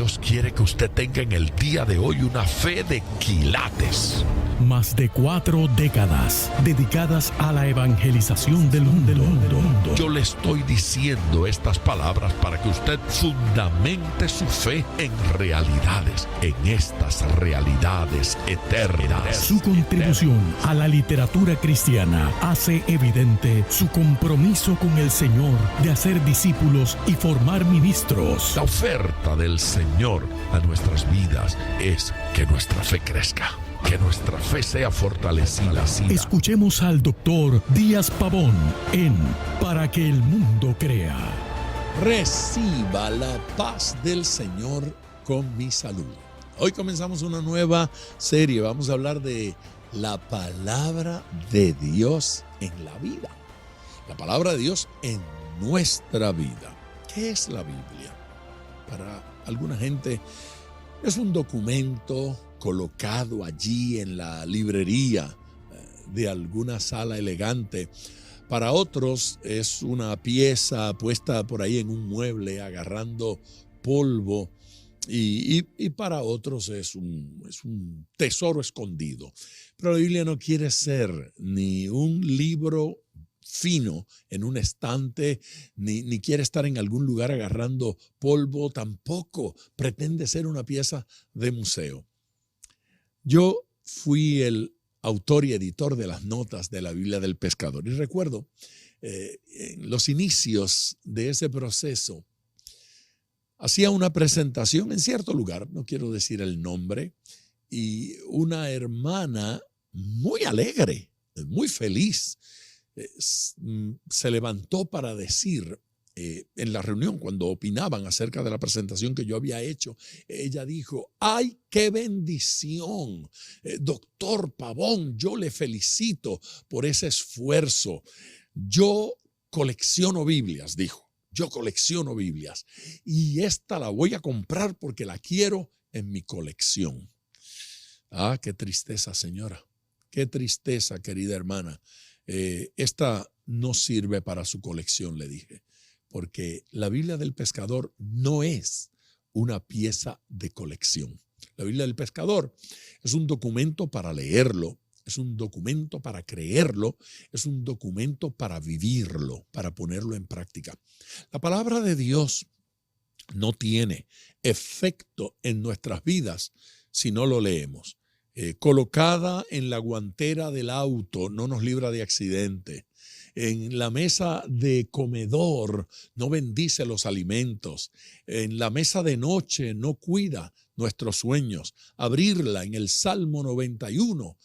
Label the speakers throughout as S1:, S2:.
S1: Dios quiere que usted tenga en el día de hoy una fe de quilates.
S2: Más de 4 décadas dedicadas a la evangelización del mundo.
S1: Yo le estoy diciendo estas palabras para que usted fundamente su fe en realidades, en estas realidades eternas.
S2: Su contribución a la literatura cristiana hace evidente su compromiso con el Señor de hacer discípulos y formar ministros.
S1: La oferta del Señor a nuestras vidas es que nuestra fe crezca. Que nuestra fe sea fortalecida.
S2: Escuchemos al doctor Díaz Pavón en Para que el mundo crea.
S3: Reciba la paz del Señor con mi salud. Hoy comenzamos una nueva serie. Vamos a hablar de la palabra de Dios en la vida. La palabra de Dios en nuestra vida. ¿Qué es la Biblia? Para alguna gente es un documento colocado allí en la librería de alguna sala elegante. Para otros es una pieza puesta por ahí en un mueble agarrando polvo y para otros es un tesoro escondido. Pero la Biblia no quiere ser ni un libro fino en un estante, ni quiere estar en algún lugar agarrando polvo, tampoco pretende ser una pieza de museo. Yo fui el autor y editor de las notas de la Biblia del Pescador y recuerdo en los inicios de ese proceso hacía una presentación en cierto lugar, no quiero decir el nombre, y una hermana muy alegre, muy feliz, se levantó para decir en la reunión, cuando opinaban acerca de la presentación que yo había hecho, ella dijo: ¡ay, qué bendición! Doctor Pavón, yo le felicito por ese esfuerzo. Yo colecciono Biblias, dijo. Yo colecciono Biblias y esta la voy a comprar porque la quiero en mi colección. Ah, qué tristeza, señora. Qué tristeza, querida hermana. Esta no sirve para su colección, le dije. Porque la Biblia del Pescador no es una pieza de colección. La Biblia del Pescador es un documento para leerlo, es un documento para creerlo, es un documento para vivirlo, para ponerlo en práctica. La palabra de Dios no tiene efecto en nuestras vidas si no lo leemos. Colocada en la guantera del auto no nos libra de accidente. En la mesa de comedor no bendice los alimentos. En la mesa de noche no cuida nuestros sueños. Abrirla en el Salmo 91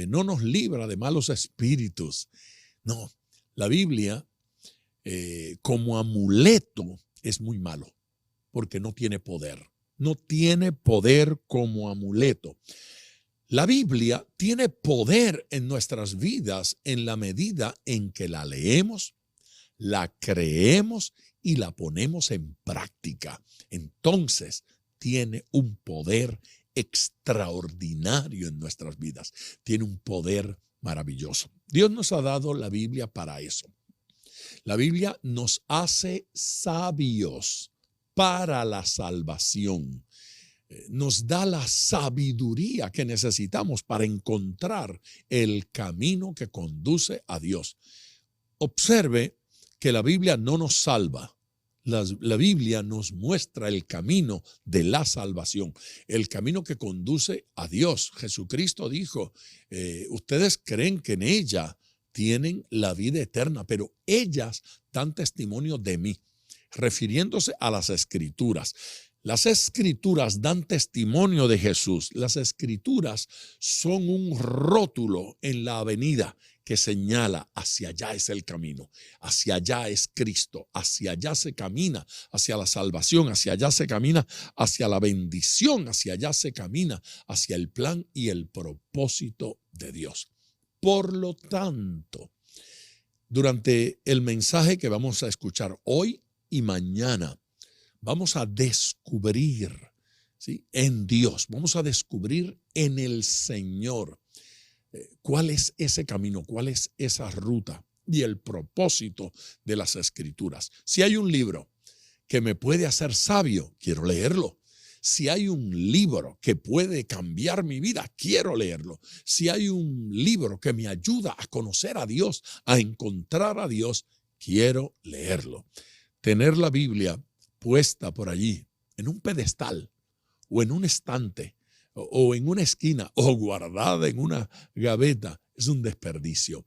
S3: no nos libra de malos espíritus. No, la Biblia como amuleto es muy malo porque no tiene poder. No tiene poder como amuleto. La Biblia tiene poder en nuestras vidas en la medida en que la leemos, la creemos y la ponemos en práctica. Entonces, tiene un poder extraordinario en nuestras vidas. Tiene un poder maravilloso. Dios nos ha dado la Biblia para eso. La Biblia nos hace sabios para la salvación. Nos da la sabiduría que necesitamos para encontrar el camino que conduce a Dios. Observe que la Biblia no nos salva. La Biblia nos muestra el camino de la salvación, el camino que conduce a Dios. Jesucristo dijo, ustedes creen que en ella tienen la vida eterna, pero ellas dan testimonio de mí, refiriéndose a las Escrituras. Las Escrituras dan testimonio de Jesús. Las Escrituras son un rótulo en la avenida que señala hacia allá es el camino, hacia allá es Cristo, hacia allá se camina, hacia la salvación, hacia allá se camina, hacia la bendición, hacia allá se camina, hacia el plan y el propósito de Dios. Por lo tanto, durante el mensaje que vamos a escuchar hoy y mañana, vamos a descubrir, ¿sí?, en Dios, vamos a descubrir en el Señor cuál es ese camino, cuál es esa ruta y el propósito de las Escrituras. Si hay un libro que me puede hacer sabio, quiero leerlo. Si hay un libro que puede cambiar mi vida, quiero leerlo. Si hay un libro que me ayuda a conocer a Dios, a encontrar a Dios, quiero leerlo. Tener la Biblia puesta por allí, en un pedestal o en un estante o en una esquina o guardada en una gaveta, es un desperdicio.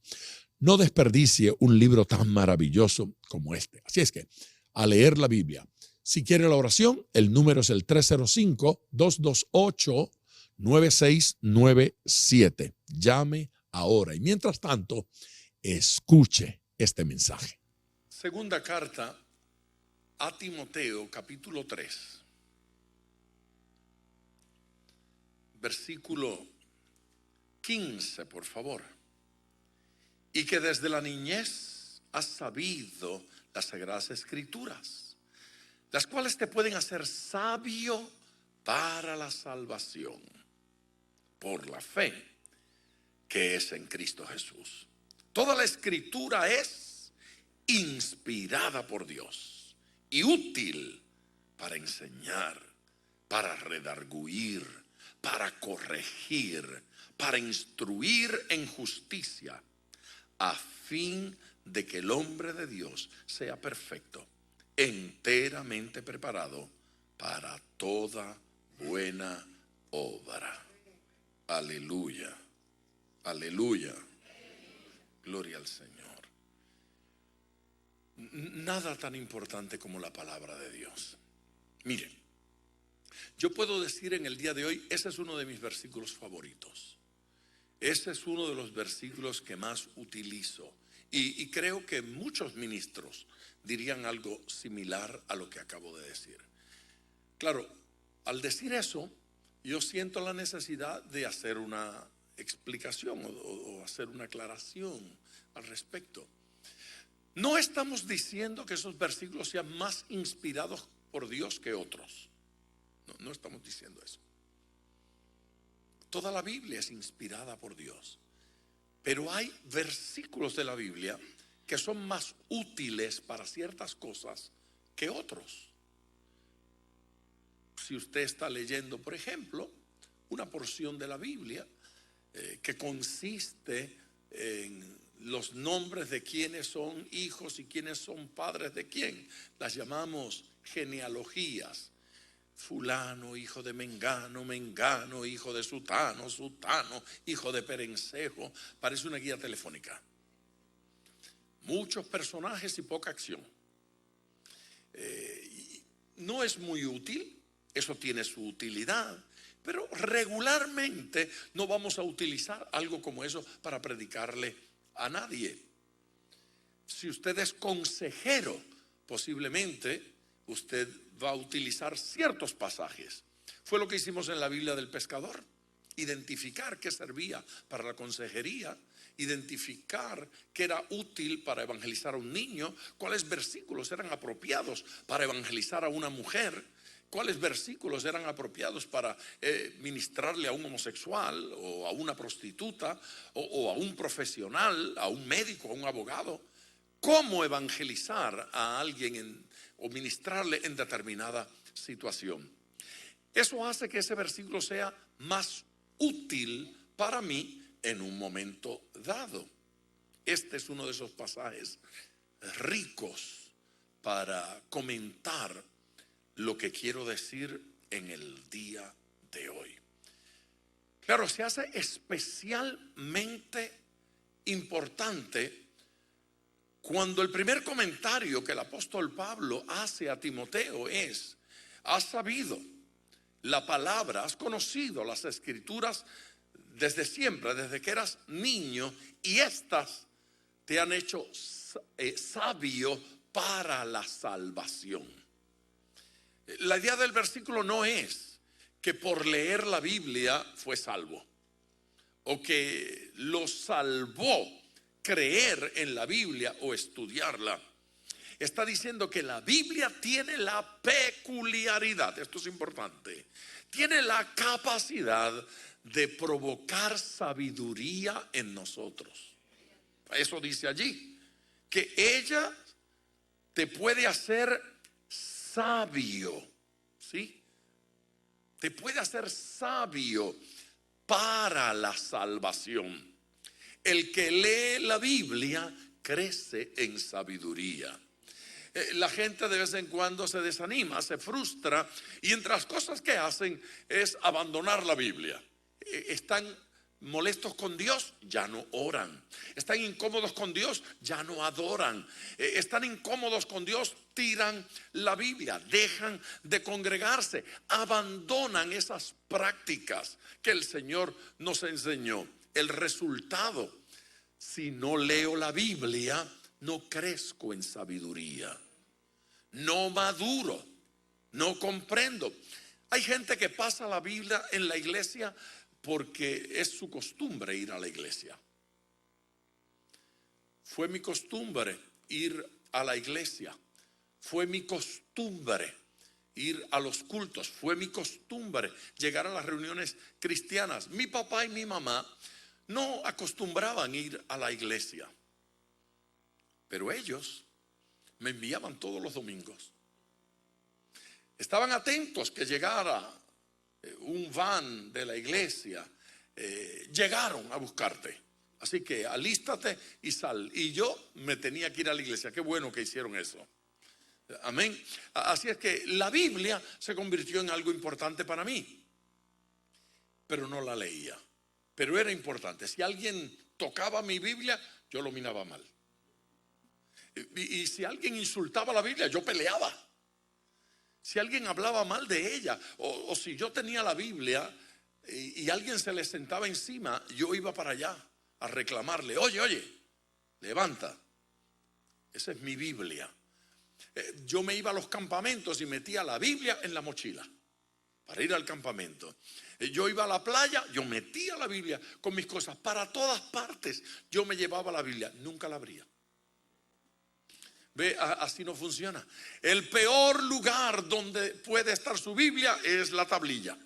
S3: No desperdicie un libro tan maravilloso como este. Así es que, a leer la Biblia. Si quiere la oración, el número es el 305-228-9697. Llame ahora. Y mientras tanto, escuche este mensaje. Segunda carta a Timoteo, capítulo 3, versículo 15, por favor. Y que desde la niñez has sabido las sagradas escrituras, las cuales te pueden hacer sabio para la salvación por la fe que es en Cristo Jesús. Toda la escritura es inspirada por Dios y útil para enseñar, para redarguir, para corregir, para instruir en justicia, a fin de que el hombre de Dios sea perfecto, enteramente preparado para toda buena obra. Aleluya, aleluya, gloria al Señor. Nada tan importante como la palabra de Dios. Miren, yo puedo decir en el día de hoy, ese es uno de mis versículos favoritos. Ese es uno de los versículos que más utilizo. Y creo que muchos ministros dirían algo similar a lo que acabo de decir. Claro, al decir eso, yo siento la necesidad de hacer una explicación o hacer una aclaración al respecto. No estamos diciendo que esos versículos sean más inspirados por Dios que otros. No estamos diciendo eso. Toda la Biblia es inspirada por Dios. Pero hay versículos de la Biblia que son más útiles para ciertas cosas que otros. Si usted está leyendo, por ejemplo, una porción de la Biblia que consiste en los nombres de quienes son hijos y quienes son padres de quién, las llamamos genealogías. Fulano, hijo de Mengano, Mengano, hijo de Sutano, Sutano, hijo de Perencejo. Parece una guía telefónica. Muchos personajes y poca acción. No es muy útil, eso tiene su utilidad, pero regularmente no vamos a utilizar algo como eso para predicarle a nadie. Si usted es consejero, posiblemente usted va a utilizar ciertos pasajes. Fue lo que hicimos en la Biblia del pescador. Identificar qué servía para la consejería, identificar qué era útil para evangelizar a un niño, cuáles versículos eran apropiados para evangelizar a una mujer, cuáles versículos eran apropiados para ministrarle a un homosexual o a una prostituta o a un profesional, a un médico, a un abogado. Cómo evangelizar a alguien o ministrarle en determinada situación. Eso hace que ese versículo sea más útil para mí en un momento dado. Este es uno de esos pasajes ricos para comentar lo que quiero decir en el día de hoy. Claro, se hace especialmente importante cuando el primer comentario que el apóstol Pablo hace a Timoteo es: has sabido la palabra, has conocido las escrituras desde siempre, desde que eras niño, y estas te han hecho sabio para la salvación. La idea del versículo no es que por leer la Biblia fue salvo, o que lo salvó creer en la Biblia o estudiarla. Está diciendo que la Biblia tiene la peculiaridad, esto es importante, tiene la capacidad de provocar sabiduría en nosotros. Eso dice allí, que ella te puede hacer sabio, ¿sí?
S1: te puede hacer sabio para la salvación. El que lee la Biblia crece en sabiduría. La gente de vez en cuando se desanima, se frustra, y entre las cosas que hacen es abandonar la Biblia. Están molestos con Dios, ya no oran. Están incómodos con Dios, ya no adoran. Están incómodos con Dios, tiran la Biblia, dejan de congregarse, abandonan esas prácticas que el Señor nos enseñó. El resultado: si no leo la Biblia, no crezco en sabiduría, no maduro, no comprendo. Hay gente que pasa la Biblia en la iglesia porque es su costumbre ir a la iglesia. Fue mi costumbre ir a la iglesia. Fue mi costumbre ir a los cultos. Fue mi costumbre llegar a las reuniones cristianas. Mi papá y mi mamá no acostumbraban ir a la iglesia, pero ellos me enviaban todos los domingos. Estaban atentos que llegara un van de la iglesia. Llegaron a buscarte, así que alístate y sal. Y yo me tenía que ir a la iglesia. Qué bueno que hicieron eso. Amén. Así es que la Biblia se convirtió en algo importante para mí, pero no la leía. Pero era importante. Si alguien tocaba mi Biblia, yo lo miraba mal. Y si alguien insultaba la Biblia, yo peleaba. Si alguien hablaba mal de ella, o si yo tenía la Biblia y alguien se le sentaba encima, yo iba para allá a reclamarle: oye, levanta, esa es mi Biblia. Yo me iba a los campamentos y metía la Biblia en la mochila para ir al campamento. Yo iba a la playa, yo metía la Biblia con mis cosas. Para todas partes yo me llevaba la Biblia, nunca la abría. Ve, así no funciona. El peor lugar donde puede estar su Biblia es la tablilla,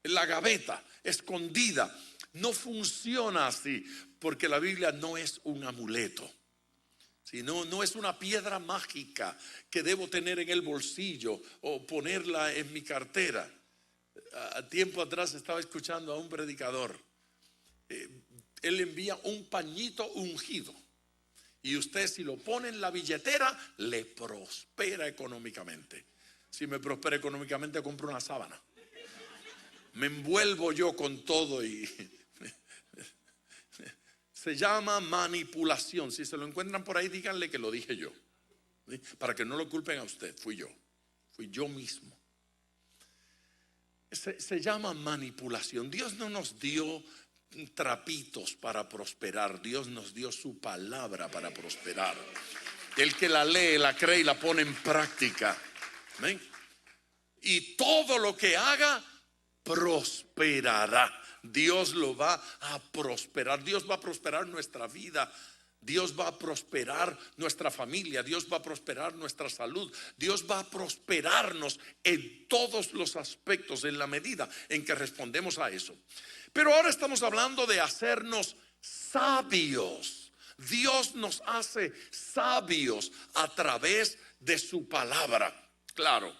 S1: la gaveta, escondida. No funciona así, porque la Biblia no es un amuleto. No es una piedra mágica que debo tener en el bolsillo o ponerla en mi cartera. A tiempo atrás estaba escuchando a un predicador. Él envía un pañito ungido, y usted, si lo pone en la billetera, le prospera económicamente. Si me prospera económicamente, compro una sábana. Me envuelvo yo con todo y se llama manipulación. Si se lo encuentran por ahí, díganle que lo dije yo, ¿sí? Para que no lo culpen a usted. Fui yo mismo. Se llama manipulación. Dios no nos dio trapitos para prosperar. Dios nos dio su palabra para prosperar. El que la lee, la cree y la pone en práctica, ¿ven? Y todo lo que haga prosperará. Dios lo va a prosperar. Dios va a prosperar nuestra vida. Dios va a prosperar nuestra familia. Dios va a prosperar nuestra salud. Dios va a prosperarnos en todos los aspectos, en la medida en que respondemos a eso. Pero ahora estamos hablando de hacernos sabios. Dios nos hace sabios a través de su palabra. Claro,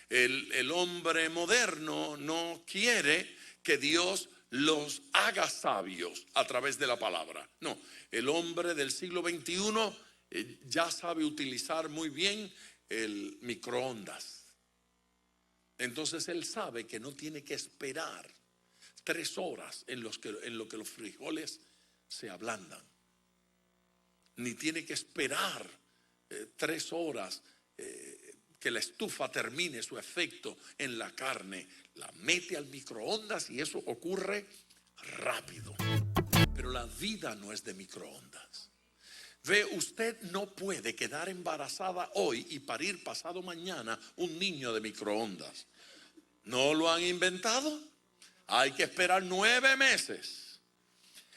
S1: el hombre moderno no quiere que Dios los haga sabios a través de la palabra. No, el hombre del siglo XXI ya sabe utilizar muy bien el microondas. Entonces él sabe que no tiene que esperar 3 horas en lo que los frijoles se ablandan, ni tiene que esperar 3 horas que la estufa termine su efecto en la carne. La mete al microondas y eso ocurre rápido. Pero la vida no es de microondas. Ve, usted no puede quedar embarazada hoy y parir pasado mañana un niño de microondas. ¿No lo han inventado? Hay que esperar 9 meses.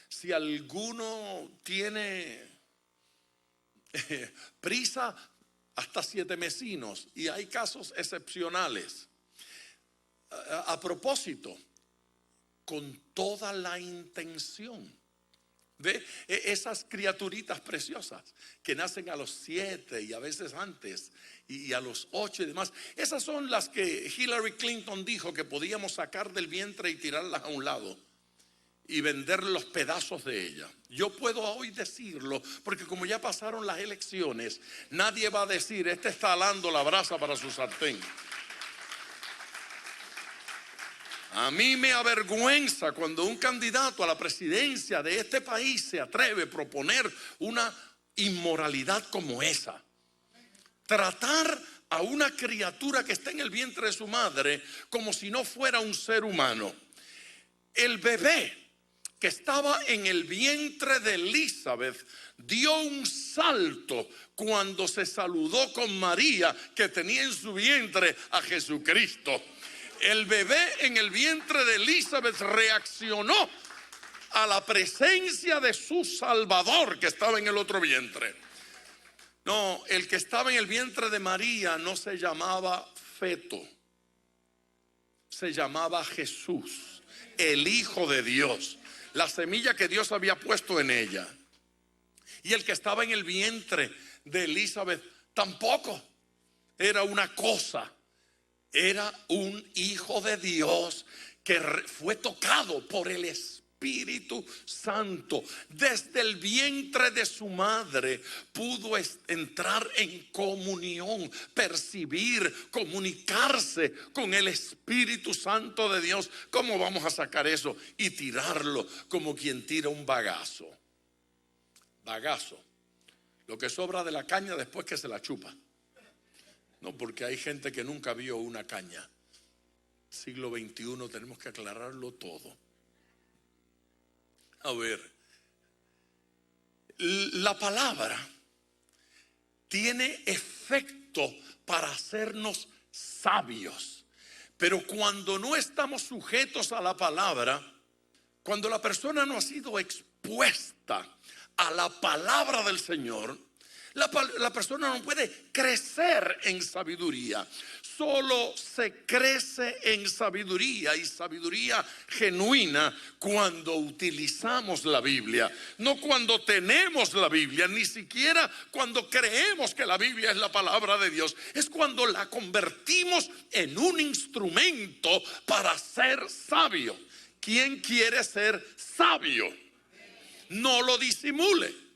S1: Si alguno tiene prisa, hasta 7 mesinos, y hay casos excepcionales. A propósito, con toda la intención ¿Ve? Esas criaturitas preciosas que nacen a los 7 y a veces antes y a los 8 y demás. Esas son las que Hillary Clinton dijo que podíamos sacar del vientre y tirarlas a un lado y vender los pedazos de ella. Yo puedo hoy decirlo porque como ya pasaron las elecciones, nadie va a decir: este está alando la brasa para su sartén. A mí me avergüenza cuando un candidato a la presidencia de este país se atreve a proponer una inmoralidad como esa. Tratar a una criatura que está en el vientre de su madre como si no fuera un ser humano. El bebé que estaba en el vientre de Elizabeth dio un salto cuando se saludó con María, que tenía en su vientre a Jesucristo. El bebé en el vientre de Elizabeth reaccionó a la presencia de su Salvador que estaba en el otro vientre. No, el que estaba en el vientre de María no se llamaba feto, se llamaba Jesús, el Hijo de Dios, la semilla que Dios había puesto en ella. Y el que estaba en el vientre de Elizabeth tampoco era una cosa. Era un hijo de Dios que fue tocado por el Espíritu Santo. Desde el vientre de su madre pudo entrar en comunión, percibir, comunicarse con el Espíritu Santo de Dios. ¿Cómo vamos a sacar eso y tirarlo como quien tira un bagazo? Bagazo, lo que sobra de la caña después que se la chupa. No, porque hay gente que nunca vio una caña. Siglo XXI, tenemos que aclararlo todo. A ver, la palabra tiene efecto para hacernos sabios. Pero cuando no estamos sujetos a la palabra, cuando la persona no ha sido expuesta a la palabra del Señor, la persona no puede crecer en sabiduría. Solo se crece en sabiduría, y sabiduría genuina, cuando utilizamos la Biblia. No cuando tenemos la Biblia, ni siquiera cuando creemos que la Biblia es la palabra de Dios. Es cuando la convertimos en un instrumento para ser sabio. ¿Quién quiere ser sabio? No lo disimule.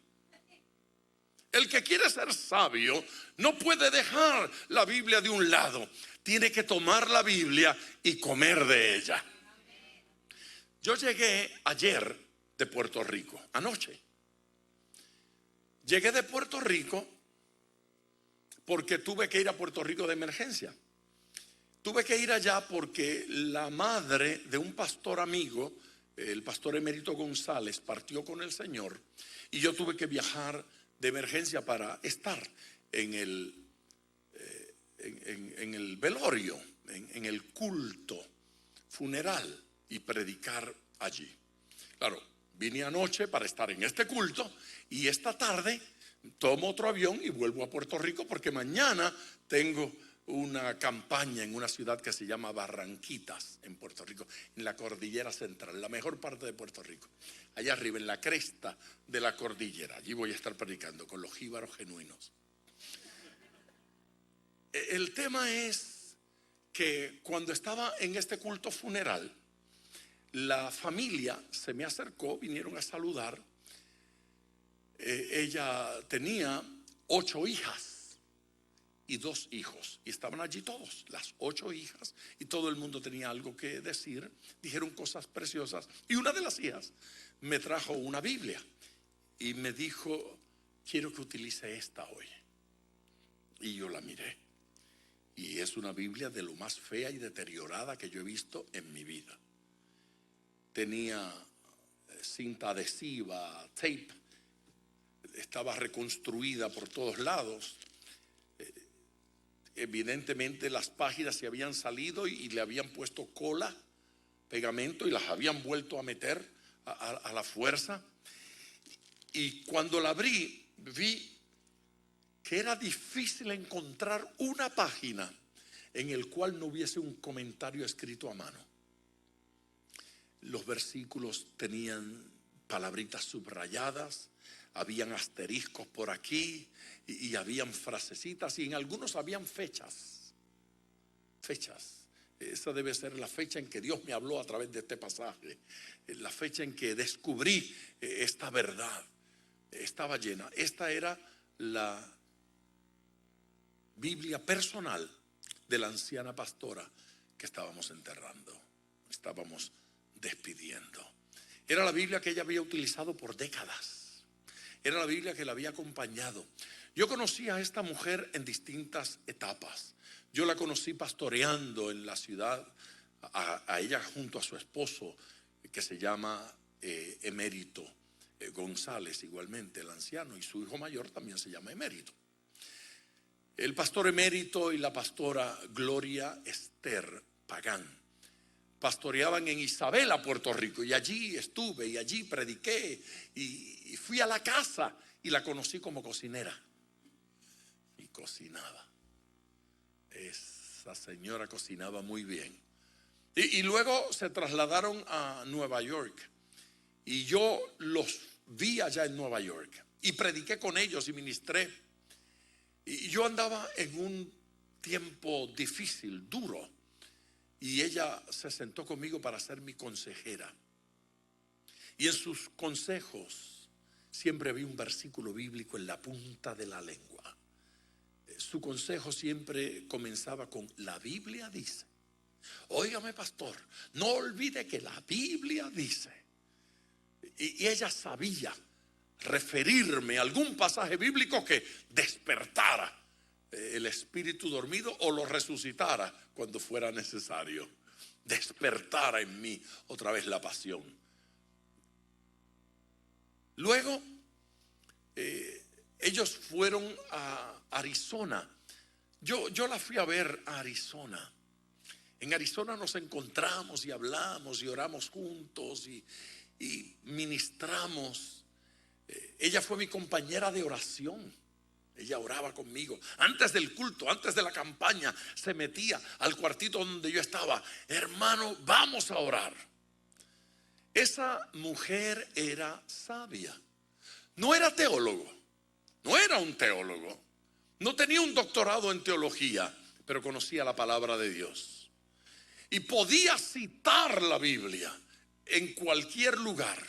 S1: El que quiere ser sabio no puede dejar la Biblia de un lado. Tiene que tomar la Biblia y comer de ella. Yo llegué ayer de Puerto Rico, anoche. Llegué de Puerto Rico porque tuve que ir a Puerto Rico de emergencia. Tuve que ir allá porque la madre de un pastor amigo, el pastor Emérito González, partió con el Señor, y yo tuve que viajar de emergencia para estar en el velorio, en el culto funeral, y predicar allí. Claro, vine anoche para estar en este culto, y esta tarde tomo otro avión y vuelvo a Puerto Rico, porque mañana tengo una campaña en una ciudad que se llama Barranquitas, en Puerto Rico, en la cordillera central, la mejor parte de Puerto Rico, allá arriba en la cresta de la cordillera. Allí voy a estar predicando con los jíbaros genuinos. El tema es que cuando estaba en este culto funeral, la familia se me acercó, vinieron a saludar. Ella tenía 8 hijas y 2 hijos, y estaban allí todos, las 8 hijas, y todo el mundo tenía algo que decir. Dijeron cosas preciosas, y una de las hijas me trajo una Biblia y me dijo: quiero que utilice esta hoy. Y yo la miré, y es una Biblia de lo más fea y deteriorada que yo he visto en mi vida. Tenía cinta adhesiva, tape, estaba reconstruida por todos lados. Evidentemente las páginas se habían salido y le habían puesto cola, pegamento, y las habían vuelto a meter a la fuerza. Y cuando la abrí, vi que era difícil encontrar una página en el cual no hubiese un comentario escrito a mano. Los versículos tenían palabritas subrayadas, habían asteriscos por aquí y habían frasecitas, y en algunos habían fechas. Esa debe ser la fecha en que Dios me habló a través de este pasaje, la fecha en que descubrí esta verdad. Estaba llena. Esta era la Biblia personal de la anciana pastora que estábamos enterrando, estábamos despidiendo. Era la Biblia que ella había utilizado por décadas. Era la Biblia que la había acompañado. Yo conocí a esta mujer en distintas etapas. Yo la conocí pastoreando en la ciudad, a ella junto a su esposo, que se llama Emérito González, igualmente el anciano, y su hijo mayor también se llama Emérito. El pastor Emérito y la pastora Gloria Esther Pagán pastoreaban en Isabela, Puerto Rico, y allí estuve y allí prediqué y fui a la casa y la conocí como cocinera y cocinaba. Esa señora cocinaba muy bien. Y luego se trasladaron a Nueva York y yo los vi allá en Nueva York y prediqué con ellos y ministré. Y yo andaba en un tiempo difícil, duro, y ella se sentó conmigo para ser mi consejera. Y en sus consejos siempre había un versículo bíblico en la punta de la lengua. Su consejo siempre comenzaba con: la Biblia dice. Óigame, pastor, no olvide que la Biblia dice. Y ella sabía referirme a algún pasaje bíblico que despertara el espíritu dormido o lo resucitara cuando fuera necesario. Despertara en mí otra vez la pasión. Luego ellos fueron a Arizona. Yo la fui a ver a Arizona. En Arizona nos encontramos y hablamos y oramos juntos y ministramos. Ella fue mi compañera de oración. Ella oraba conmigo. Antes del culto, antes de la campaña, se metía al cuartito donde yo estaba. Hermano, vamos a orar. Esa mujer era sabia. No era teólogo. No era un teólogo. No tenía un doctorado en teología, pero conocía la palabra de Dios. Y podía citar la Biblia en cualquier lugar.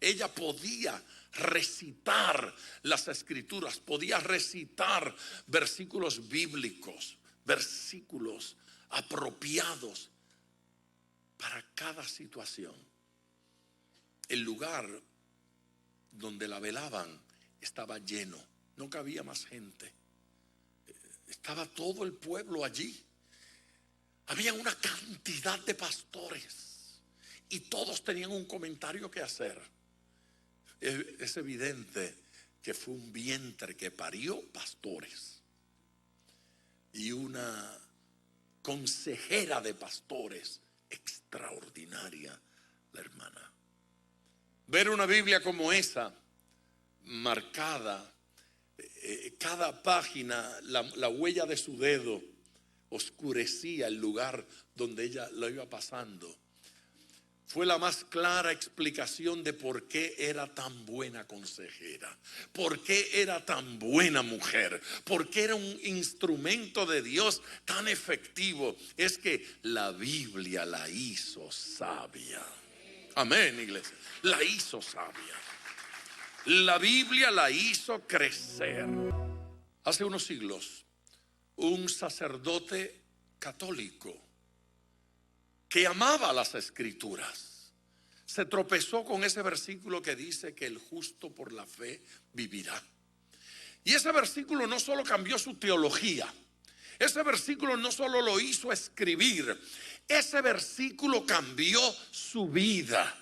S1: Ella podía recitar las escrituras, podía recitar versículos bíblicos, versículos apropiados para cada situación. El lugar donde la velaban estaba lleno, no cabía más gente. Estaba todo el pueblo allí. Había una cantidad de pastores y todos tenían un comentario que hacer. Es evidente que fue un vientre que parió pastores y una consejera de pastores extraordinaria, la hermana. Ver una Biblia como esa, marcada, cada página, la huella de su dedo oscurecía el lugar donde ella lo iba pasando. Fue la más clara explicación de por qué era tan buena consejera, por qué era tan buena mujer, por qué era un instrumento de Dios tan efectivo. Es que la Biblia la hizo sabia. Amén, iglesia. La hizo sabia. La Biblia la hizo crecer. Hace unos siglos, un sacerdote católico que amaba las escrituras se tropezó con ese versículo que dice que el justo por la fe vivirá. Y ese versículo no solo cambió su teología, ese versículo no solo lo hizo escribir, ese versículo cambió su vida.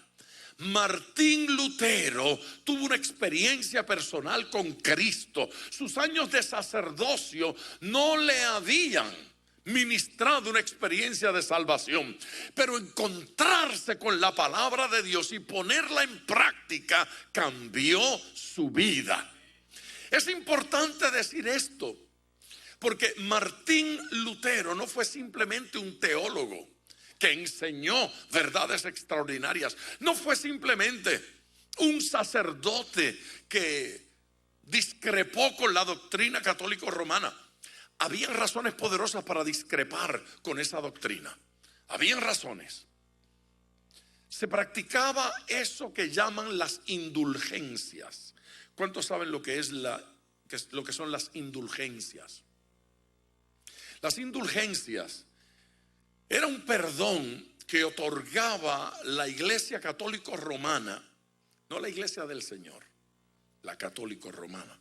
S1: Martín Lutero tuvo una experiencia personal con Cristo. Sus años de sacerdocio no le habían ministrado una experiencia de salvación, pero encontrarse con la palabra de Dios y ponerla en práctica cambió su vida. Es importante decir esto, porque Martín Lutero no fue simplemente un teólogo que enseñó verdades extraordinarias. No fue simplemente un sacerdote que discrepó con la doctrina católico-romana. Habían razones poderosas para discrepar con esa doctrina. Habían razones. Se practicaba eso que llaman las indulgencias. ¿Cuántos saben lo que son las indulgencias? Las indulgencias era un perdón que otorgaba la Iglesia católico romana, no la Iglesia del Señor, la católico romana,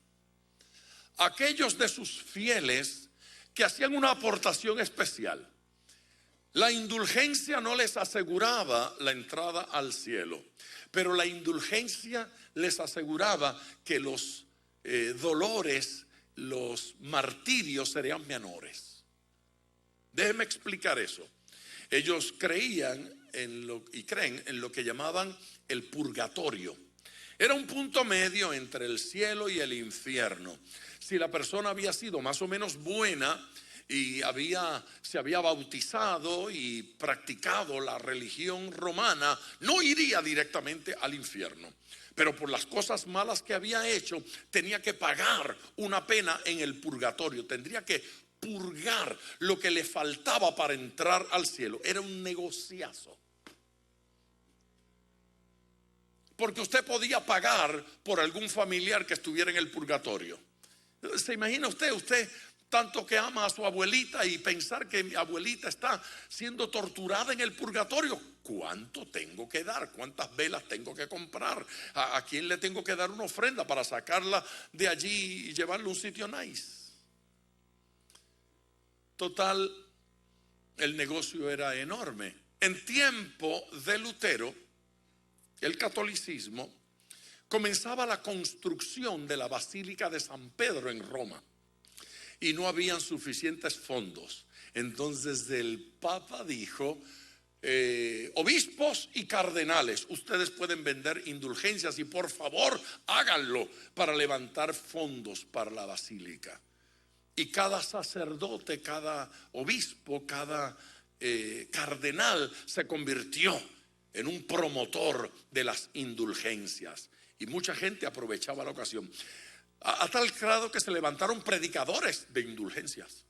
S1: aquellos de sus fieles que hacían una aportación especial. La indulgencia no les aseguraba la entrada al cielo, pero la indulgencia les aseguraba que los dolores, los martirios serían menores. Déjenme explicar eso. Ellos creían y creen en lo que llamaban el purgatorio. Era un punto medio entre el cielo y el infierno. Si la persona había sido más o menos buena y se había bautizado y practicado la religión romana, no iría directamente al infierno. Pero por las cosas malas que había hecho, tenía que pagar una pena en el purgatorio. Tendría que purgar lo que le faltaba para entrar al cielo. Era un negociazo. Porque usted podía pagar por algún familiar que estuviera en el purgatorio. ¿Se imagina usted tanto que ama a su abuelita y pensar que mi abuelita está siendo torturada en el purgatorio? ¿Cuánto tengo que dar? ¿Cuántas velas tengo que comprar? ¿A quién le tengo que dar una ofrenda para sacarla de allí y llevarla a un sitio nice? Total, el negocio era enorme. En tiempo de Lutero, el catolicismo, comenzaba la construcción de la Basílica de San Pedro en Roma y no habían suficientes fondos. Entonces el Papa dijo: obispos y cardenales, ustedes pueden vender indulgencias y por favor háganlo para levantar fondos para la basílica. Y cada sacerdote, cada obispo, cada cardenal se convirtió en un promotor de las indulgencias. Y mucha gente aprovechaba la ocasión. A tal grado que se levantaron predicadores de indulgencias.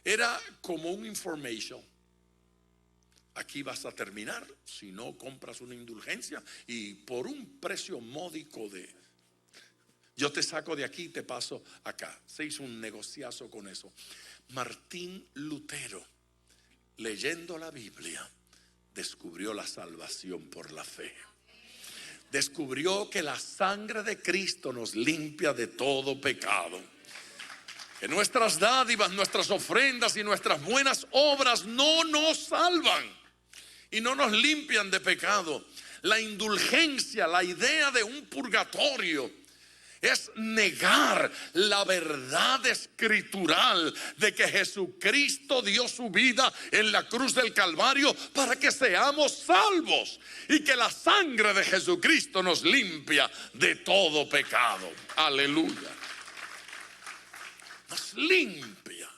S1: Era como un information. Aquí vas a terminar si no compras una indulgencia y por un precio módico yo te saco de aquí y te paso acá. Se hizo un negociazo con eso. Martín Lutero, leyendo la Biblia, descubrió la salvación por la fe. Descubrió que la sangre de Cristo nos limpia de todo pecado. Que nuestras dádivas, nuestras ofrendas y nuestras buenas obras no nos salvan y no nos limpian de pecado. La indulgencia, la idea de un purgatorio, es negar la verdad escritural de que Jesucristo dio su vida en la cruz del Calvario para que seamos salvos y que la sangre de Jesucristo nos limpia de todo pecado. Aleluya. Nos limpia.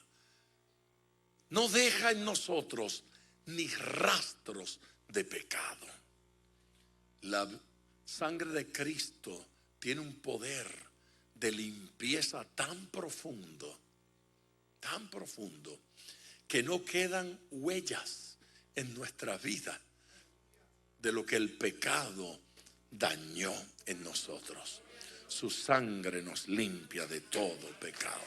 S1: No deja en nosotros ni rastros de pecado. La sangre de Cristo tiene un poder de limpieza tan profundo, que no quedan huellas en nuestra vida de lo que el pecado dañó en nosotros. Su sangre nos limpia de todo pecado.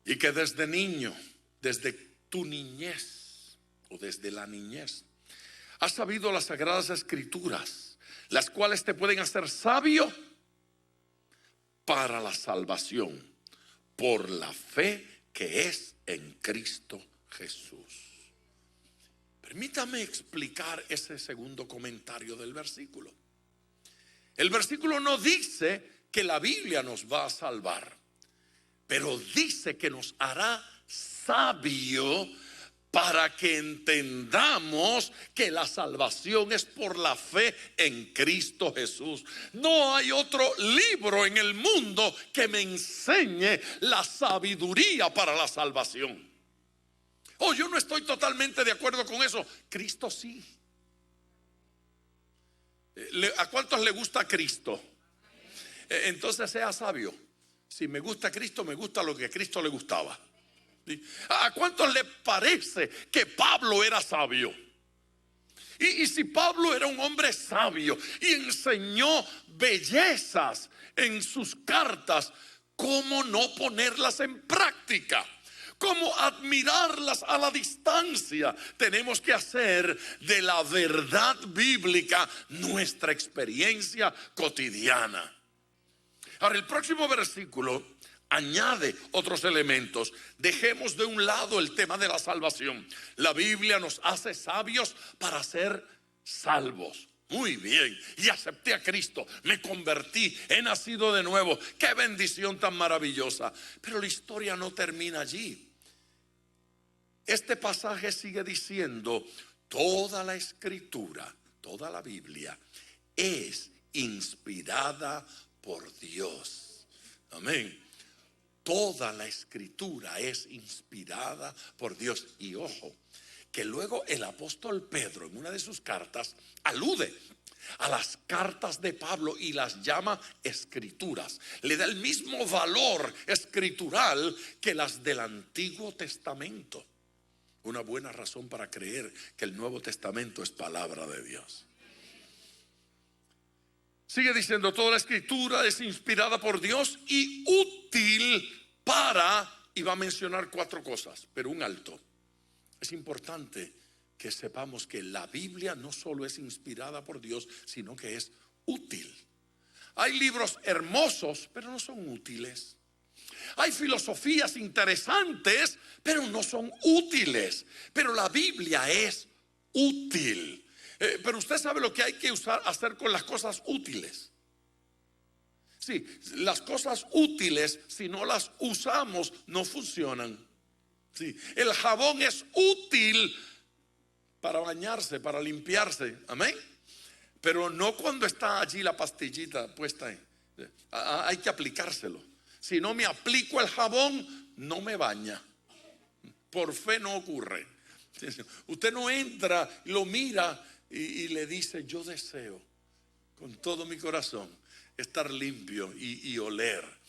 S1: Y que desde niño, desde tu niñez o desde la niñez, has sabido las sagradas escrituras, las cuales te pueden hacer sabio para la salvación por la fe que es en Cristo Jesús. Permítame explicar ese segundo comentario del versículo. El versículo no dice que la Biblia nos va a salvar, pero dice que nos hará sabio para que entendamos que la salvación es por la fe en Cristo Jesús. No hay otro libro en el mundo que me enseñe la sabiduría para la salvación. Oh, yo no estoy totalmente de acuerdo con eso. Cristo sí. ¿A cuántos le gusta Cristo? Entonces sea sabio. Si me gusta Cristo, me gusta lo que a Cristo le gustaba. ¿A cuántos le parece que Pablo era sabio? Y si Pablo era un hombre sabio y enseñó bellezas en sus cartas, ¿cómo no ponerlas en práctica? ¿Cómo admirarlas a la distancia? Tenemos que hacer de la verdad bíblica nuestra experiencia cotidiana. Ahora, el próximo versículo añade otros elementos. Dejemos de un lado el tema de la salvación. La Biblia nos hace sabios para ser salvos. Muy bien, y acepté a Cristo, me convertí, he nacido de nuevo. Qué bendición tan maravillosa. Pero la historia no termina allí. Este pasaje sigue diciendo: toda la escritura, toda la Biblia es inspirada por Dios. Amén. Toda la escritura es inspirada por Dios. Y ojo, que luego el apóstol Pedro en una de sus cartas alude a las cartas de Pablo y las llama escrituras. Le da el mismo valor escritural que las del Antiguo Testamento. Una buena razón para creer que el Nuevo Testamento es palabra de Dios. Sigue diciendo: toda la escritura es inspirada por Dios y útil para, y va a mencionar 4 cosas, pero un alto. Es importante que sepamos que la Biblia no solo es inspirada por Dios, sino que es útil. Hay libros hermosos, pero no son útiles. Hay filosofías interesantes, pero no son útiles. Pero la Biblia es útil. Pero usted sabe lo que hay que hacer con las cosas útiles. Sí, las cosas útiles, si no las usamos, no funcionan. Sí, el jabón es útil para bañarse, para limpiarse. Amén. Pero no cuando está allí la pastillita puesta ahí. Hay que aplicárselo. Si no me aplico el jabón, no me baña. Por fe no ocurre. Usted no entra, lo mira y le dice: yo deseo con todo mi corazón estar limpio y oler.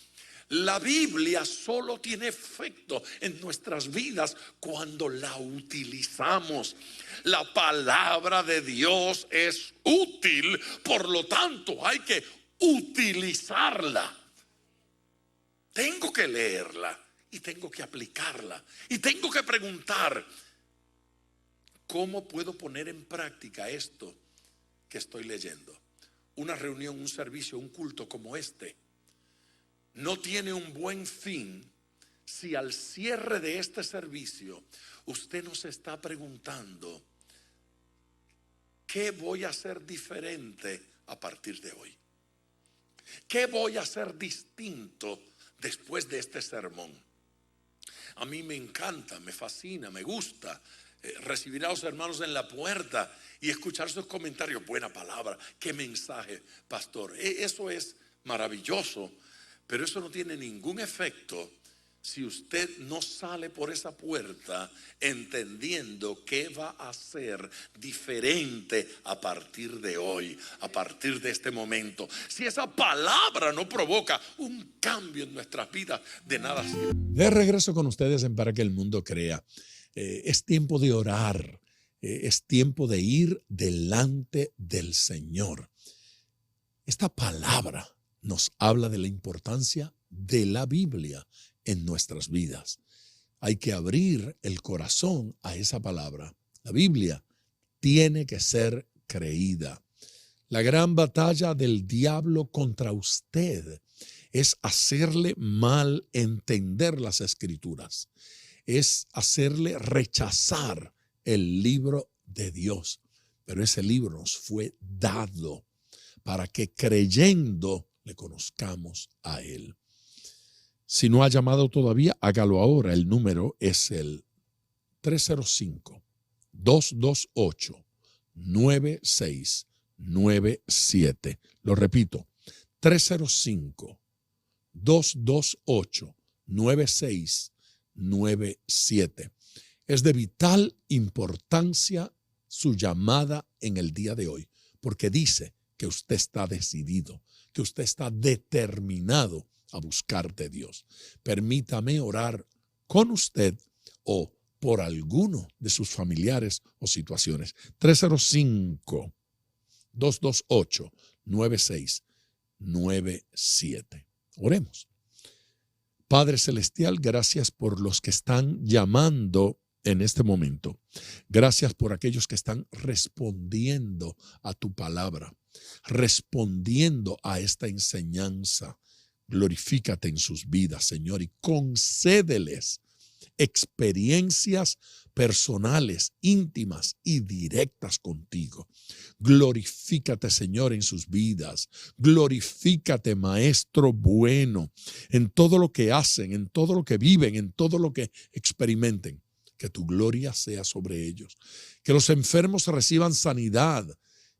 S1: La Biblia solo tiene efecto en nuestras vidas cuando la utilizamos. La palabra de Dios es útil, por lo tanto hay que utilizarla. Tengo que leerla y tengo que aplicarla y tengo que preguntar: ¿cómo puedo poner en práctica esto que estoy leyendo? Una reunión, un servicio, un culto como este no tiene un buen fin si al cierre de este servicio usted no se está preguntando: ¿qué voy a hacer diferente a partir de hoy? ¿Qué voy a hacer distinto después de este sermón? A mí me encanta, me fascina, me gusta recibir a los hermanos en la puerta y escuchar sus comentarios. Buena palabra, qué mensaje, pastor. Eso es maravilloso, pero eso no tiene ningún efecto si usted no sale por esa puerta entendiendo qué va a ser diferente a partir de hoy, a partir de este momento. Si esa palabra no provoca un cambio en nuestras vidas, de nada sirve.
S3: De regreso con ustedes en Para que el Mundo Crea. Es tiempo de orar, es tiempo de ir delante del Señor. Esta palabra nos habla de la importancia de la Biblia en nuestras vidas. Hay que abrir el corazón a esa palabra. La Biblia tiene que ser creída. La gran batalla del diablo contra usted es hacerle mal entender las Escrituras. Es hacerle rechazar el libro de Dios. Pero ese libro nos fue dado para que creyendo le conozcamos a Él. Si no ha llamado todavía, hágalo ahora. El número es el 305-228-9697. Lo repito, 305-228-9697. Es de vital importancia su llamada en el día de hoy, porque dice que usted está decidido, que usted está determinado a buscar de Dios. Permítame orar con usted o por alguno de sus familiares o situaciones. 305-228-9697. Oremos. Padre Celestial, gracias por los que están llamando en este momento. Gracias por aquellos que están respondiendo a tu palabra, respondiendo a esta enseñanza. Glorifícate en sus vidas, Señor, y concédeles experiencias personales, íntimas y directas contigo. Glorifícate, Señor, en sus vidas. Glorifícate, Maestro bueno, en todo lo que hacen, en todo lo que viven, en todo lo que experimenten. Que tu gloria sea sobre ellos. Que los enfermos reciban sanidad.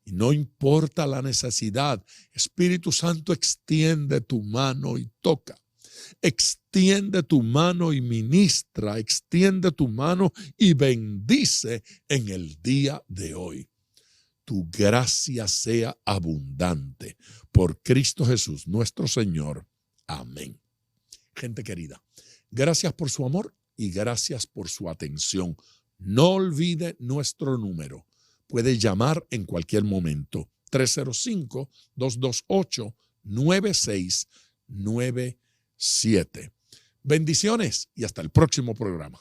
S3: Y no importa la necesidad, Espíritu Santo, extiende tu mano y toca. Extiende tu mano y ministra. Extiende tu mano y bendice en el día de hoy. Tu gracia sea abundante. Por Cristo Jesús, nuestro Señor. Amén. Gente querida, gracias por su amor y gracias por su atención. No olvide nuestro número. Puede llamar en cualquier momento. 305-228-9697. Bendiciones y hasta el próximo programa.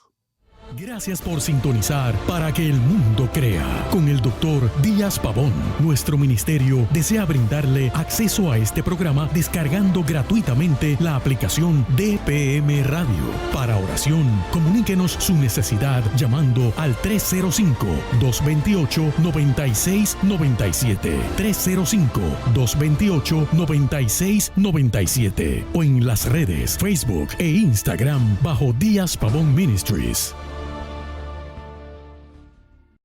S2: Gracias por sintonizar Para que el mundo crea con el Dr. Díaz Pavón. Nuestro ministerio desea brindarle acceso a este programa descargando gratuitamente la aplicación DPM Radio. Para oración, comuníquenos su necesidad llamando al 305-228-9697. 305-228-9697 o en las redes Facebook e Instagram bajo Díaz Pavón Ministries.